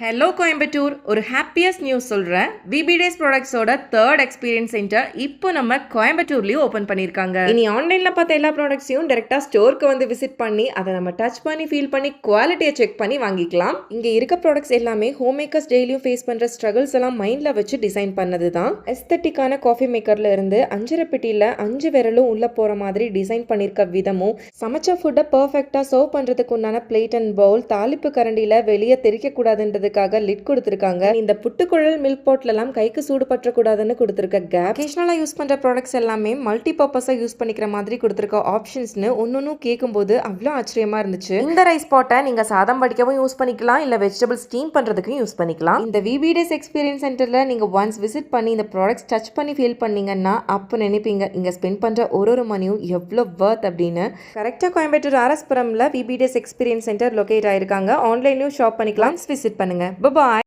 Hello Coimbatore, ஒரு happiest news சொல்கிறேன். VB days ப்ராடக்ட்ஸோட தேர்ட் எக்ஸ்பீரியன்ஸ் சென்டர் இப்போ நம்ம கோயம்புத்தூர்லேயும் ஓப்பன் பண்ணியிருக்காங்க. இனி ஆன்லைனில் பார்த்த எல்லா ப்ராடக்ட்ஸையும் டேரெக்டாக ஸ்டோருக்கு வந்து விசிட் பண்ணி அதை நம்ம டச் பண்ணி ஃபீல் பண்ணி குவாலிட்டியை செக் பண்ணி வாங்கிக்கலாம். இங்கே இருக்க ப்ராடக்ட்ஸ் எல்லாமே ஹோம் மேக்கர்ஸ் டெய்லியும் ஃபேஸ் பண்ணுற ஸ்ட்ரகிள்ஸ் எல்லாம் மைண்டில் வச்சு டிசைன் பண்ணது தான். எஸ்தட்டிக்கான காஃபி மேக்கரில் இருந்து 5 பெட்டியில் 5 விரலும் உள்ளே போகிற மாதிரி டிசைன் பண்ணியிருக்க விதமும், சமைச்ச ஃபுட்டை பர்ஃபெக்டாக சர்வ் பண்ணுறதுக்கு உண்டான பிளேட் அண்ட் பவுல், தாளிப்பு கரண்டியில் வெளியே தெரிக்கக்கூடாதுன்றது லிட் கொடுத்திருக்காங்க. இந்த புட்டுக்குழல் மில்க் பாட்ல எல்லாம் கைக்கு சூடு பற்றக்கூடாதுன்னு கொடுத்திருக்க கேப், அகேஷனலா யூஸ் பண்ற ப்ராடக்ட்ஸ் எல்லாமே மல்டி பர்பஸா யூஸ் பண்ணிக்கிற மாதிரி கொடுத்திருக்க ஆப்ஷன்ஸ்னு ஒன்னொன்னும் கேட்கும்போது அவ்வளோ ஆச்சரியமா இருந்துச்சு. இந்த ரைஸ் பாட்டை நீங்க சாதம் வடிக்கவும் யூஸ் பண்ணிக்கலாம், இல்ல வெஜிடபிள் ஸ்டீம் பண்றதுக்கும் யூஸ் பண்ணிக்கலாம். இந்த விபி டேஸ் எக்ஸ்பீரியன்ஸ் சென்டர்ல நீங்க ஒன்ஸ் விசிட் பண்ணி இந்த ப்ராடக்ட்ஸ் டச் பண்ணி ஃபீல் பண்ணீங்கன்னா அப்போ நினைப்பீங்க இங்க ஸ்பெண்ட் பண்ற ஒரு மணியும் எவ்வளோ வர்த் அப்படின்னு. கரெக்டா கோயம்புத்தூர் ஆர்எஸ் புரம்ல VB days experience centre locate ஆயிருக்காங்க. ஆன்லைன்லயும் ஷாப் பண்ணிக்கலாம். விசிட் பண்ணுங்க. Bye-bye.